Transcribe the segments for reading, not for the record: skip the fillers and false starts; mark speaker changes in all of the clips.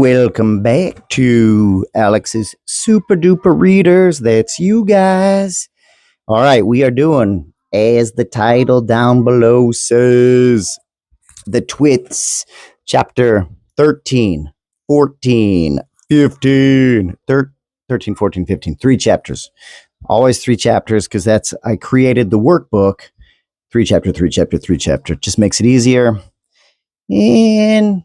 Speaker 1: Welcome back to Alex's Super Duper Readers. That's you guys. All right, we are doing, as the title down below says, the Twits, chapter 13, 14, 15, 13, 14, 15, 3 chapters. Always 3 chapters because I created the workbook. 3 chapter, 3 chapter, 3 chapter. Just makes it easier. And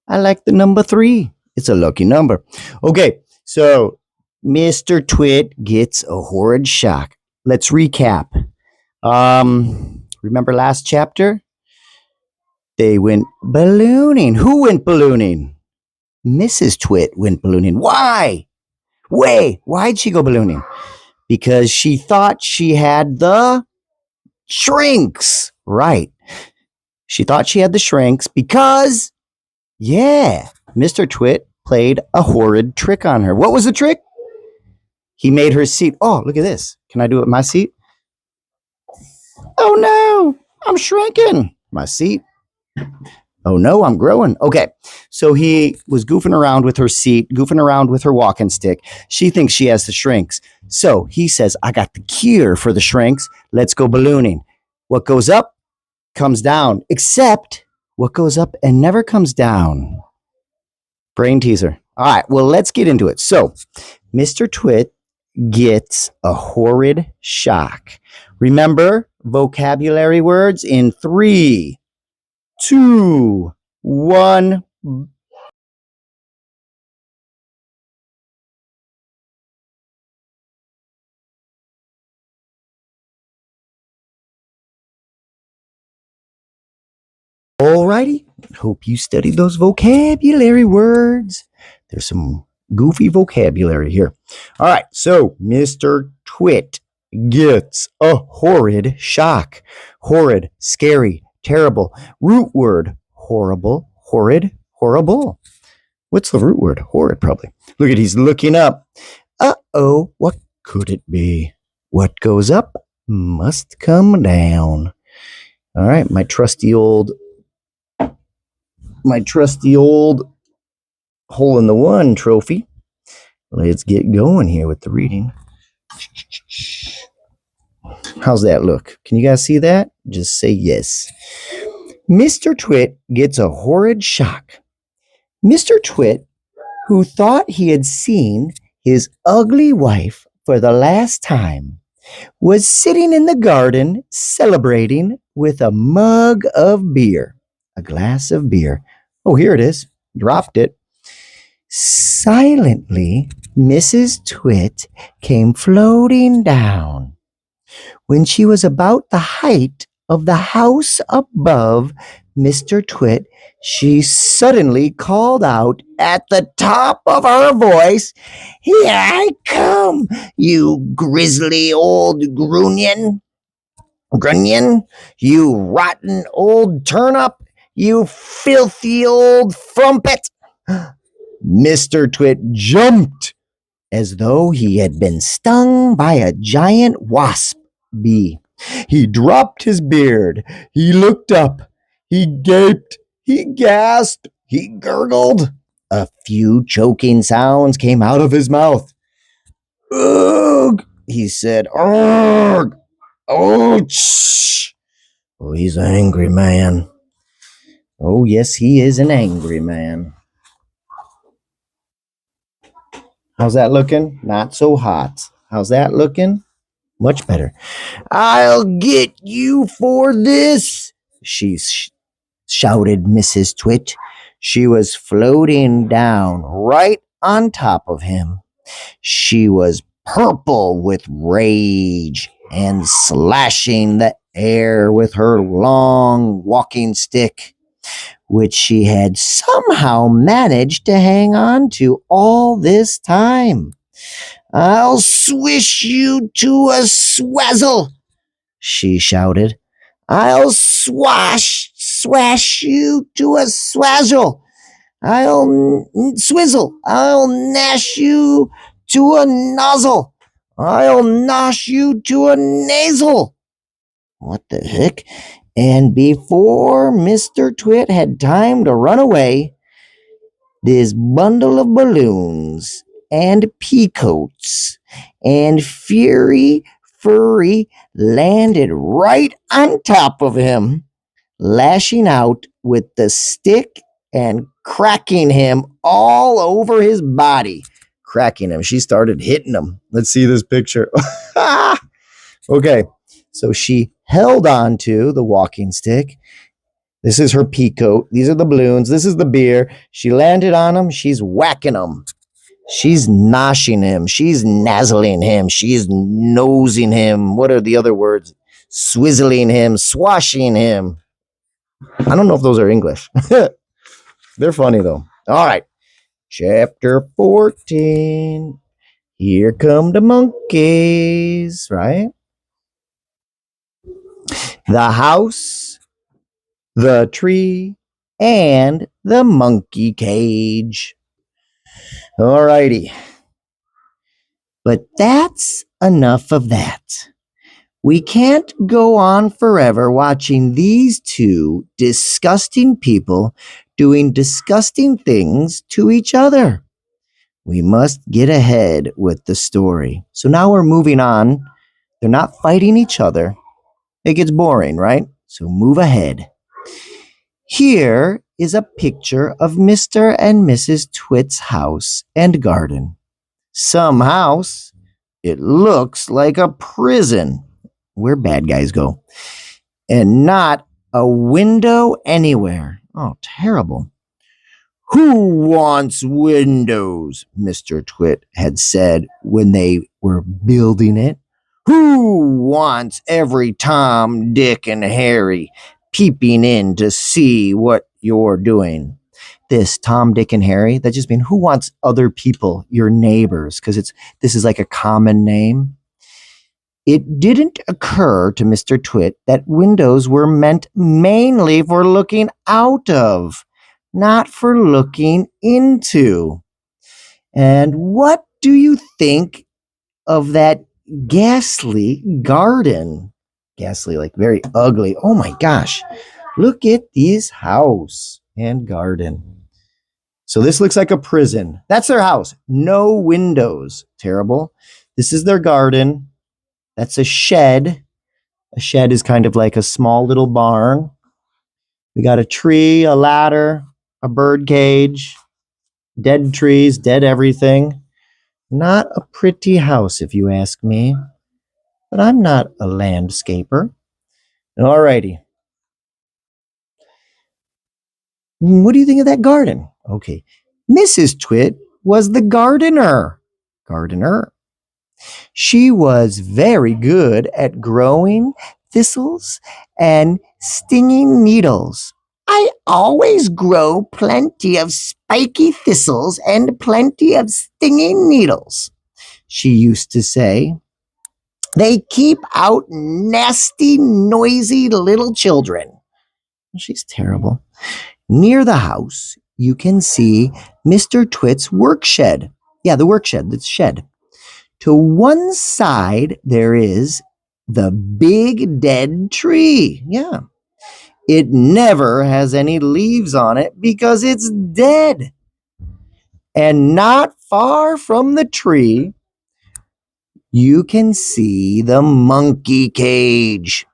Speaker 1: I like the number 3. It's a lucky number. Okay, so Mr. Twit gets a horrid shock. Let's recap. Remember last chapter? They went ballooning. Who went ballooning? Mrs. Twit went ballooning. Why? Why'd she go ballooning? Because she thought she had the shrinks. Right. She thought she had the shrinks because, yeah, Mr. Twit played a horrid trick on her. What was the trick? He made her seat. Oh, look at this. Can I do it with my seat? Oh, no, I'm shrinking. My seat. Oh, no, I'm growing. Okay, so he was goofing around with her seat, goofing around with her walking stick. She thinks she has the shrinks. So he says, I got the cure for the shrinks. Let's go ballooning. What goes up comes down, except what goes up and never comes down. Brain teaser. All right, well, let's get into it. So Mr. Twit gets a horrid shock. Remember vocabulary words in 3, 2, 1. Alrighty, hope you studied those vocabulary words. There's some goofy vocabulary here. All right, so Mr. Twit gets a horrid shock. Horrid, scary, terrible. Root word, horrible, horrid, horrible. What's the root word? Horrid, probably. Look at, he's looking up. Uh-oh, what could it be? What goes up must come down. All right, my trusty old hole in the one trophy. Let's get going here with the reading. How's that look? Can you guys see that? Just say yes. Mr. Twit gets a horrid shock. Mr. Twit, who thought he had seen his ugly wife for the last time, was sitting in the garden celebrating with a mug of beer. A glass of beer. Oh, here it is. Dropped it. Silently, Mrs. Twit came floating down. When she was about the height of the house above Mr. Twit, she suddenly called out at the top of her voice, "Here I come, you grisly old grunion, you rotten old turnip, you filthy old frumpet." Mr. Twit jumped as though he had been stung by a giant wasp bee. He dropped his beard. He looked up. He gaped. He gasped. He gurgled. A few choking sounds came out of his mouth. "Ugh," he said. "Ugh. Ouch." Oh, he's an angry man. Oh, yes, he is an angry man. How's that looking? Not so hot. How's that looking? Much better. "I'll get you for this," she shouted Mrs. Twit. She was floating down right on top of him. She was purple with rage and slashing the air with her long walking stick, which she had somehow managed to hang on to all this time. "I'll swish you to a swazzle," she shouted. "I'll swash you to a swazzle. I'll swizzle. I'll gnash you to a nozzle. I'll nosh you to a nasal." What the heck? And before Mr. Twit had time to run away, this bundle of balloons and peacoats, and Fury Furry landed right on top of him, lashing out with the stick and cracking him all over his body. Cracking him. She started hitting him. Let's see this picture. Okay, so she held on to the walking stick. This is her peacoat. These are the balloons. This is the beer. She landed on him. She's whacking him. She's noshing him. She's nazzling him. She's nosing him. What are the other words? Swizzling him, swashing him. I don't know if those are English. They're funny though. All right. Chapter 14. Here come the monkeys, right? The house, the tree, and the monkey cage. All righty. But that's enough of that. We can't go on forever watching these two disgusting people doing disgusting things to each other. We must get ahead with the story. So now we're moving on. They're not fighting each other. It gets boring, right? So move ahead. Here is a picture of Mr. and Mrs. Twits' house and garden. Some house. It looks like a prison where bad guys go. And not a window anywhere. Oh, terrible. Who wants windows? Mr. Twit had said when they were building it. Who wants every Tom, Dick, and Harry peeping in to see what you're doing? This Tom, Dick, and Harry, that just means who wants other people, your neighbors? Because this is like a common name. It didn't occur to Mr. Twit that windows were meant mainly for looking out of, not for looking into. And what do you think of that ghastly garden? Ghastly, like very ugly. Oh my gosh. Look at this house and garden. So this looks like a prison. That's their house. No windows. Terrible. This is their garden. That's a shed. A shed is kind of like a small little barn. We got a tree, a ladder, a bird cage, dead trees, dead everything. Not a pretty house, if you ask me. But I'm not a landscaper. Alrighty. What do you think of that garden? Okay. Mrs. Twit was the gardener. She was very good at growing thistles and stinging needles. I always grow plenty of spiky thistles and plenty of stinging needles, she used to say. They keep out nasty, noisy little children. She's terrible. Near the house, you can see Mr. Twit's work shed. Yeah, the work shed, that's shed. To one side, there is the big dead tree. Yeah. It never has any leaves on it because it's dead. And not far from the tree, you can see the monkey cage.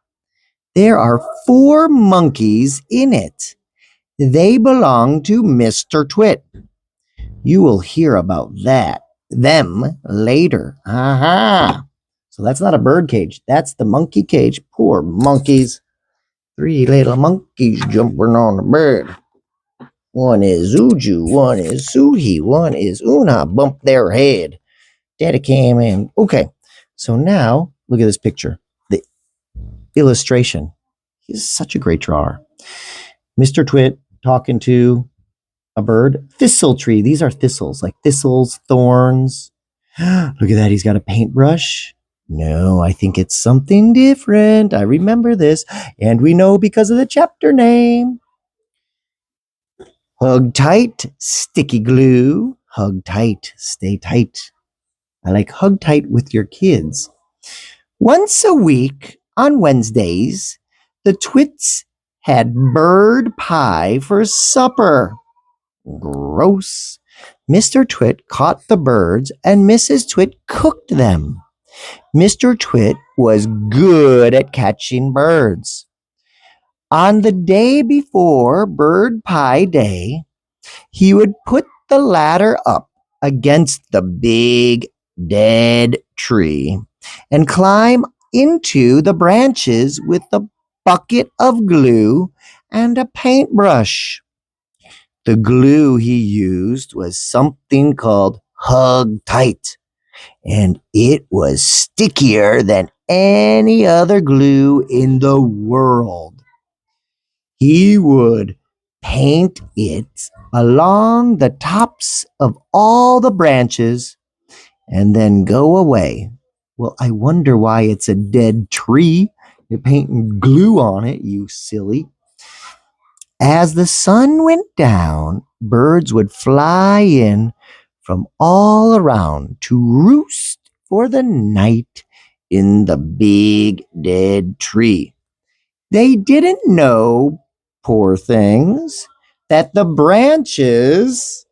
Speaker 1: There are 4 monkeys in it. They belong to Mr. Twit. You will hear about them later. Aha. So that's not a bird cage. That's the monkey cage. Poor monkeys. 3 little monkeys jumping on the bed. One is Uju, one is Suhi, one is Una. Bump their head. Daddy came in. Okay. So now, look at this picture. The illustration. He's such a great drawer. Mr. Twit talking to a bird. Thistle tree. These are thistles, like thistles, thorns. Look at that. He's got a paintbrush. No, I think it's something different. I remember this. And we know because of the chapter name. Hug tight, sticky glue. Hug tight, stay tight. I like hug tight with your kids. Once a week on Wednesdays, the Twits had bird pie for supper. Gross. Mr. Twit caught the birds and Mrs. Twit cooked them. Mr. Twit was good at catching birds. On the day before Bird Pie Day, he would put the ladder up against the big dead tree and climb into the branches with a bucket of glue and a paintbrush. The glue he used was something called Hug Tight, and it was stickier than any other glue in the world. He would paint it along the tops of all the branches and then go away. Well, I wonder why it's a dead tree. You're painting glue on it, you silly. As the sun went down, birds would fly in from all around to roost for the night in the big dead tree. They didn't know, poor things, that the branches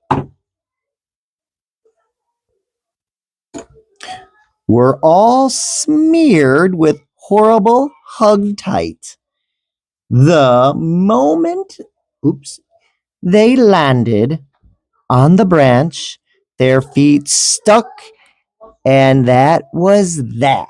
Speaker 1: were all smeared with horrible Hug Tight. The moment, they landed on the branch, their feet stuck, and that was that.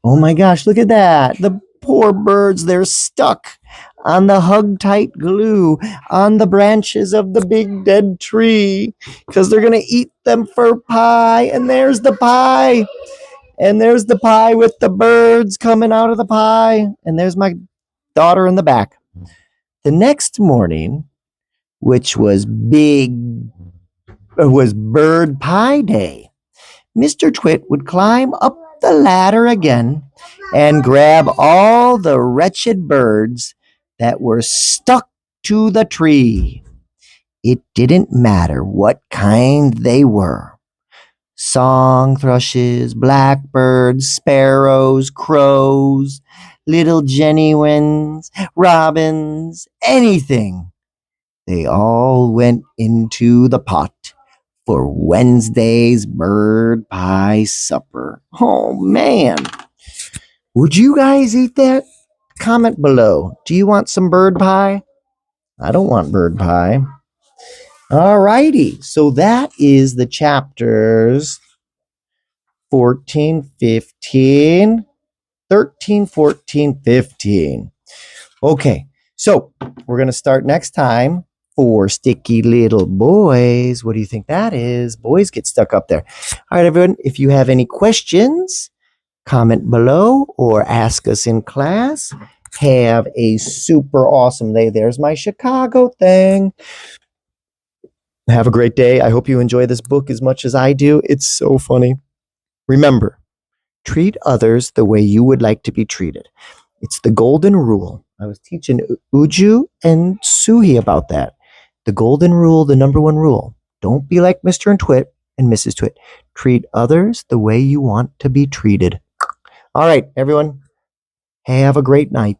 Speaker 1: Oh my gosh, look at that. The poor birds, they're stuck on the Hug Tight glue on the branches of the big dead tree because they're going to eat them for pie. And there's the pie. And there's the pie with the birds coming out of the pie. And there's my daughter in the back. The next morning, which was Bird Pie Day, Mr. Twit would climb up the ladder again and grab all the wretched birds that were stuck to the tree. It didn't matter what kind they were. Song thrushes, blackbirds, sparrows, crows, little genuines, robins, anything. They all went into the pot for Wednesday's bird pie supper. Oh, man. Would you guys eat that? Comment below. Do you want some bird pie? I don't want bird pie. All righty. So that is the chapters 14, 15, 13, 14, 15. Okay. So we're going to start next time for Sticky Little Boys. What do you think that is? Boys get stuck up there. All right, everyone. If you have any questions, comment below or ask us in class. Have a super awesome day. There's my Chicago thing. Have a great day. I hope you enjoy this book as much as I do. It's so funny. Remember, treat others the way you would like to be treated. It's the golden rule. I was teaching Uju and Suhi about that. The golden rule, the number one rule. Don't be like Mr. and Twit and Mrs. Twit. Treat others the way you want to be treated. All right, everyone. Have a great night.